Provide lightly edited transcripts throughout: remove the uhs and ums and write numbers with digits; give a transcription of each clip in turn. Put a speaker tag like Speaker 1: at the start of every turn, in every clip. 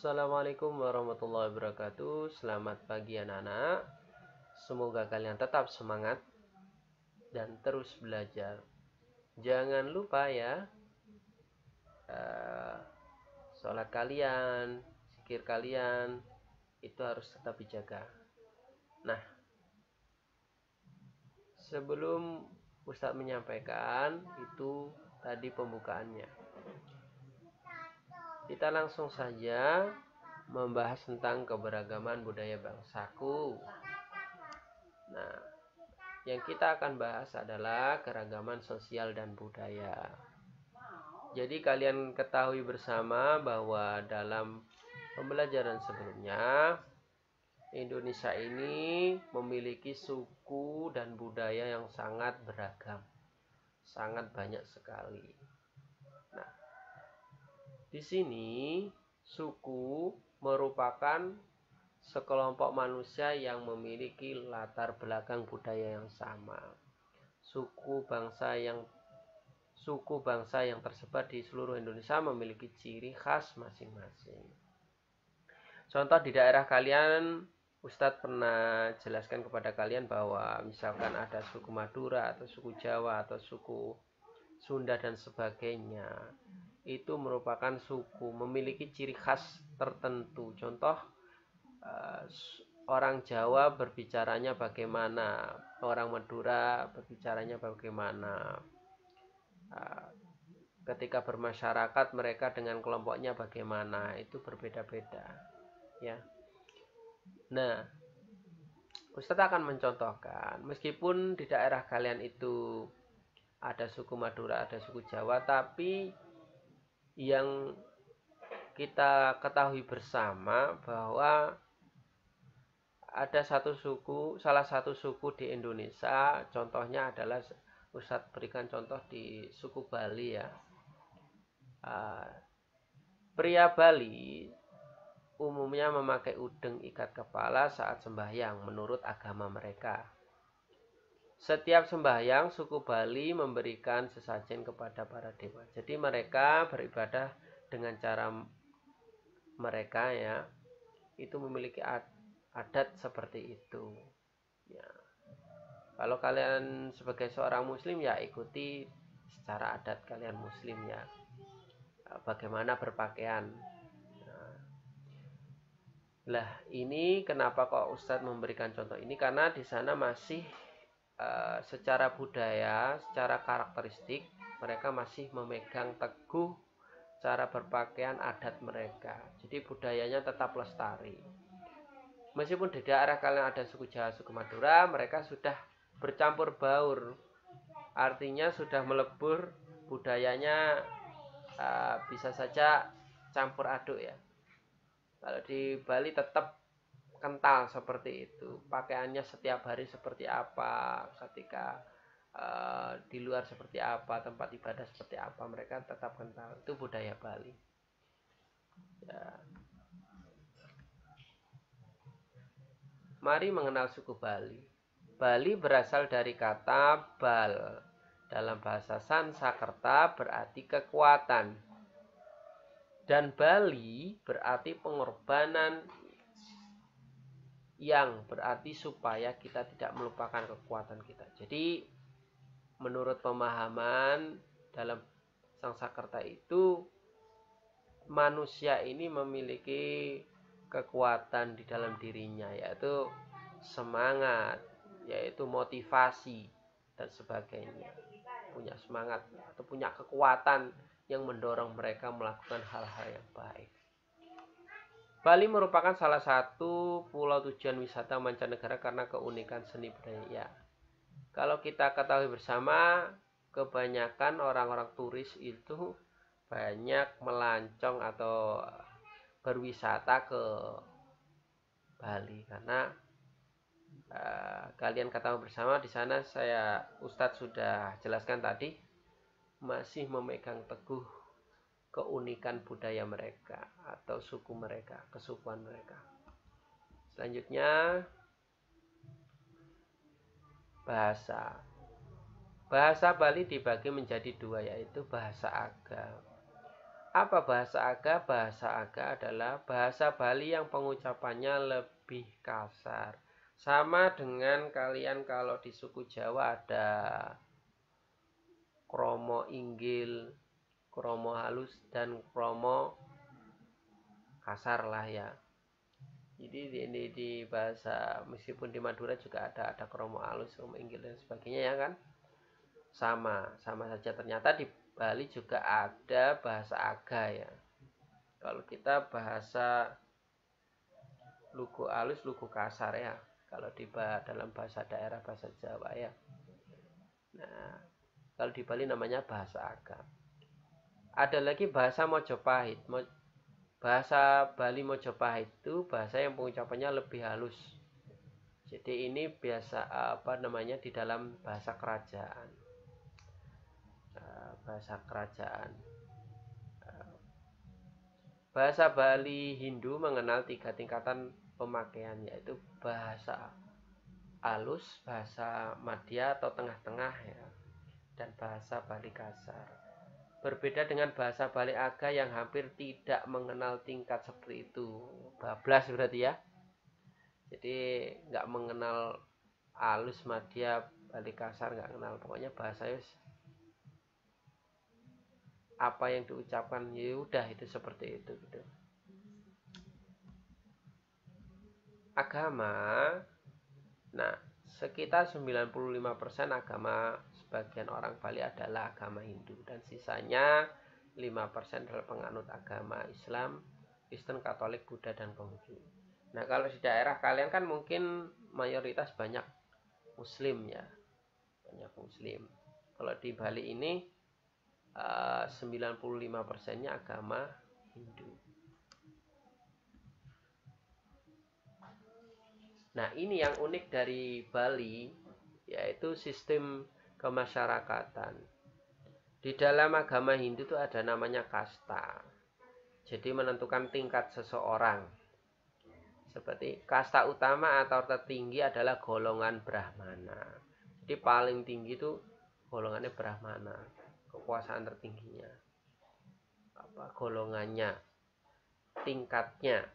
Speaker 1: Assalamualaikum warahmatullahi wabarakatuh. Selamat pagi anak-anak. Semoga kalian tetap semangat dan terus belajar. Jangan lupa ya, sholat kalian, zikir kalian itu harus tetap dijaga. Nah, sebelum Ustadz menyampaikan itu tadi pembukaannya, kita langsung saja membahas tentang keberagaman budaya bangsaku. Nah, yang kita akan bahas adalah keragaman sosial dan budaya. Jadi kalian ketahui bersama bahwa dalam pembelajaran sebelumnya, Indonesia ini memiliki suku dan budaya yang sangat beragam. Sangat banyak sekali. Nah, di sini suku merupakan sekelompok manusia yang memiliki latar belakang budaya yang sama. Suku bangsa yang tersebar di seluruh Indonesia memiliki ciri khas masing-masing. Contoh di daerah kalian, Ustadz pernah jelaskan kepada kalian bahwa misalkan ada suku Madura atau suku Jawa atau suku Sunda dan sebagainya. Itu merupakan suku memiliki ciri khas tertentu. Contoh, orang Jawa berbicaranya bagaimana, orang Madura berbicaranya bagaimana, ketika bermasyarakat mereka dengan kelompoknya bagaimana, itu berbeda-beda ya. Nah, Ustadz akan mencontohkan, meskipun di daerah kalian itu ada suku Madura, ada suku Jawa, tapi yang kita ketahui bersama bahwa ada salah satu suku di Indonesia, contohnya adalah Ustadz berikan contoh di suku Bali ya. Pria Bali umumnya memakai udeng ikat kepala saat sembahyang menurut agama mereka. Setiap sembahyang suku Bali memberikan sesajen kepada para dewa. Jadi mereka beribadah dengan cara mereka ya, itu memiliki adat seperti itu ya. Kalau kalian sebagai seorang muslim ya ikuti secara adat kalian muslim ya, bagaimana berpakaian. Nah, ini kenapa kok Ustadz memberikan contoh ini, karena di sana masih secara budaya, secara karakteristik mereka masih memegang teguh cara berpakaian adat mereka. Jadi budayanya tetap lestari. Meskipun di daerah kalian ada suku Jawa, suku Madura, mereka sudah bercampur baur. Artinya sudah melebur budayanya, bisa saja campur aduk ya. Kalau di Bali tetap kental seperti itu. Pakaiannya setiap hari seperti apa, ketika di luar seperti apa, tempat ibadah seperti apa, mereka tetap kental. Itu budaya Bali ya. Mari mengenal suku Bali. Bali berasal dari kata bal. Dalam bahasa Sanskerta berarti kekuatan. Dan Bali berarti pengorbanan, yang berarti supaya kita tidak melupakan kekuatan kita. Jadi menurut pemahaman dalam Sanskerta itu, manusia ini memiliki kekuatan di dalam dirinya, yaitu semangat, yaitu motivasi dan sebagainya. Punya semangat atau punya kekuatan yang mendorong mereka melakukan hal-hal yang baik. Bali merupakan salah satu pulau tujuan wisata mancanegara karena keunikan seni budaya. Kalau kita ketahui bersama, kebanyakan orang-orang turis itu banyak melancong atau berwisata ke Bali karena kalian ketahui bersama di sana, Ustadz sudah jelaskan tadi, masih memegang teguh keunikan budaya mereka atau suku mereka, kesukuan mereka. Selanjutnya, bahasa. Bahasa Bali dibagi menjadi dua, yaitu bahasa agam. Apa bahasa Aga? Bahasa Aga adalah bahasa Bali yang pengucapannya lebih kasar. Sama dengan kalian kalau di suku Jawa ada kromo inggil, kromo halus, dan kromo kasar lah ya. Jadi di bahasa, meskipun di Madura juga ada kromo halus, kromo inggil dan sebagainya ya kan. Sama saja. Ternyata di Bali juga ada bahasa Aga ya. Kalau kita bahasa lugu halus, lugu kasar ya. Kalau di dalam bahasa daerah bahasa Jawa ya. Nah, kalau di Bali namanya bahasa Aga. Ada lagi bahasa Mojopahit. Bahasa Bali Mojopahit itu bahasa yang pengucapannya lebih halus. Jadi ini biasa di dalam bahasa kerajaan. Bahasa kerajaan. Bahasa Bali Hindu mengenal 3 tingkatan pemakaian, yaitu bahasa halus, bahasa madya atau tengah-tengah ya, dan bahasa Bali kasar. Berbeda dengan bahasa Bali Aga yang hampir tidak mengenal tingkat seperti itu. Bablas berarti ya. Jadi nggak mengenal halus, madya, Bali kasar, nggak kenal. Pokoknya bahasa apa yang diucapkan ya udah itu seperti itu gitu. Agama, nah sekitar 95% agama sebagian orang Bali adalah agama Hindu dan sisanya 5% adalah penganut agama Islam, Kristen, Katolik, Buddha, dan Konghucu. Nah kalau di daerah kalian kan mungkin mayoritas banyak Muslim ya, banyak Muslim. Kalau di Bali ini 95%-nya agama Hindu. Nah ini yang unik dari Bali, yaitu sistem kemasyarakatan. Di dalam agama Hindu itu ada namanya kasta. Jadi menentukan tingkat seseorang. Seperti kasta utama atau tertinggi adalah golongan Brahmana. Jadi paling tinggi itu golongannya Brahmana, kekuasaan tertingginya. Golongannya, tingkatnya.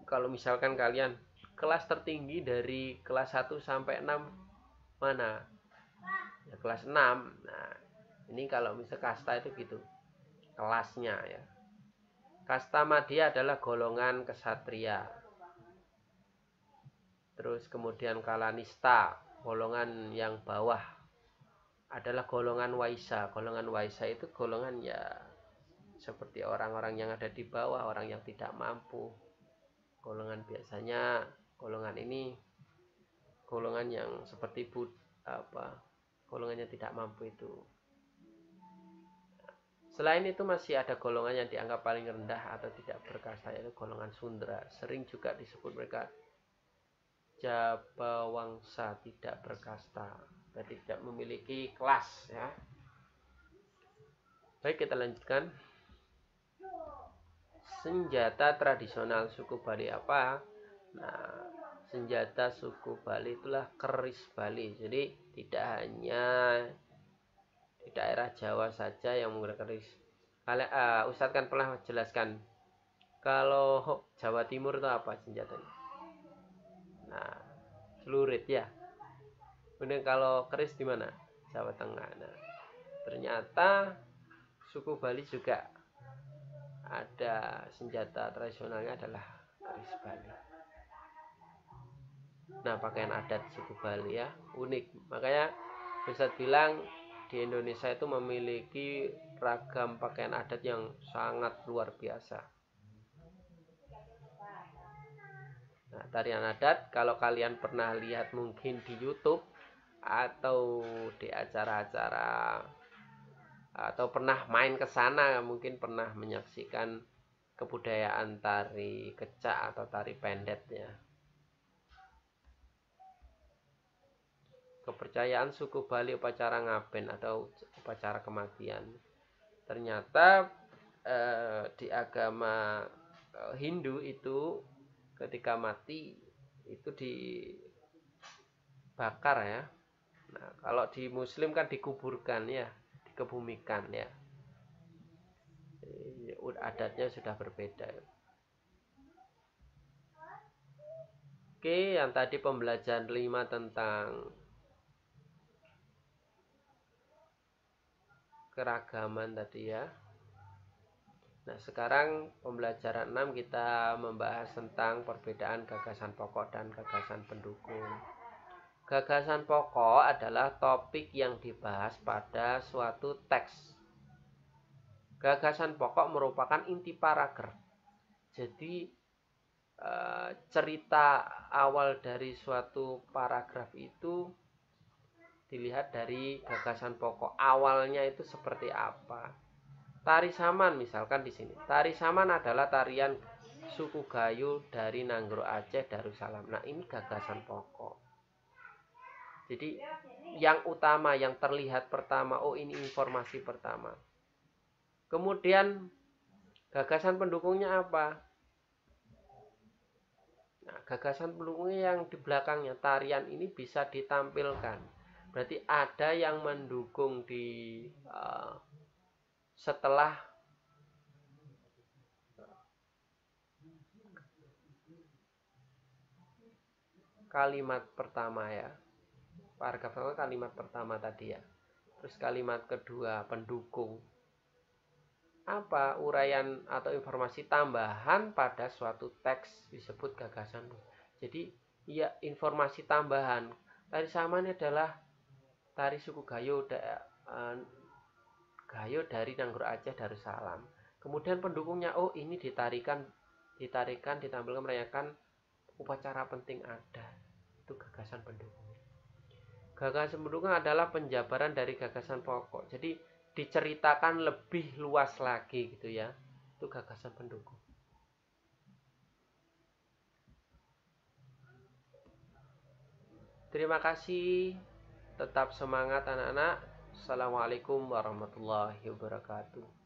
Speaker 1: Kalau misalkan kalian kelas tertinggi dari kelas 1 sampai 6 mana? Ya kelas 6. Nah, ini kalau misal kasta itu gitu. Kelasnya ya. Kasta madya adalah golongan kesatria. Terus kemudian kalanista, golongan yang bawah adalah golongan waisa. Golongan waisa itu golongan ya seperti orang-orang yang ada di bawah, orang yang tidak mampu. Golongan biasanya golongan ini golongan yang seperti golongannya tidak mampu itu. Selain itu masih ada golongan yang dianggap paling rendah atau tidak berkasta, yaitu golongan Sundra. Sering juga disebut mereka Jabawangsa, tidak berkasta, berarti tidak memiliki kelas ya. Baik, kita lanjutkan. Senjata tradisional suku Bali apa? Nah, senjata suku Bali itulah keris Bali. Jadi tidak hanya di daerah Jawa saja yang menggunakan keris. Ustadz kan pernah jelaskan kalau Jawa Timur itu apa senjatanya? Nah, celurit ya. Kemudian kalau keris di mana? Jawa Tengah. Nah, ternyata suku Bali juga ada senjata tradisionalnya adalah keris Bali. Nah, pakaian adat suku Bali ya unik. Makanya bisa bilang di Indonesia itu memiliki ragam pakaian adat yang sangat luar biasa. Nah, tarian adat kalau kalian pernah lihat mungkin di YouTube atau di acara-acara atau pernah main ke sana, mungkin pernah menyaksikan kebudayaan tari kecak atau tari pendet ya. Kepercayaan suku Bali upacara ngaben atau upacara kematian. Ternyata di agama Hindu itu ketika mati itu dibakar ya. Nah, kalau di Muslim kan dikuburkan ya, dikebumikan ya. adatnya sudah berbeda. Oke, yang tadi pembelajaran 5 tentang keragaman tadi ya. Nah, sekarang pembelajaran 6 kita membahas tentang perbedaan gagasan pokok dan gagasan pendukung. Gagasan pokok adalah topik yang dibahas pada suatu teks. Gagasan pokok merupakan inti paragraf. Jadi cerita awal dari suatu paragraf itu dilihat dari gagasan pokok. Awalnya itu seperti apa? Tari Saman misalkan di sini. Tari Saman adalah tarian suku Gayo dari Nanggro Aceh Darussalam. Nah, ini gagasan pokok. Jadi yang utama, yang terlihat pertama, oh ini informasi pertama. Kemudian gagasan pendukungnya apa? Nah, gagasan pendukungnya yang di belakangnya, tarian ini bisa ditampilkan. Berarti ada yang mendukung di setelah kalimat pertama ya. Paragraf pertama kalimat pertama tadi ya. Terus kalimat kedua pendukung. Apa uraian atau informasi tambahan pada suatu teks disebut gagasan. Jadi ya informasi tambahan. Tari Saman adalah tari suku Gayo dari Nanggro Aceh Darussalam. Kemudian pendukungnya, oh ini ditampilkan merayakan upacara penting adat. Itu gagasan pendukung. Gagasan pendukung adalah penjabaran dari gagasan pokok. Jadi diceritakan lebih luas lagi gitu ya. Itu gagasan pendukung. Terima kasih. Tetap semangat anak-anak. Assalamualaikum warahmatullahi wabarakatuh.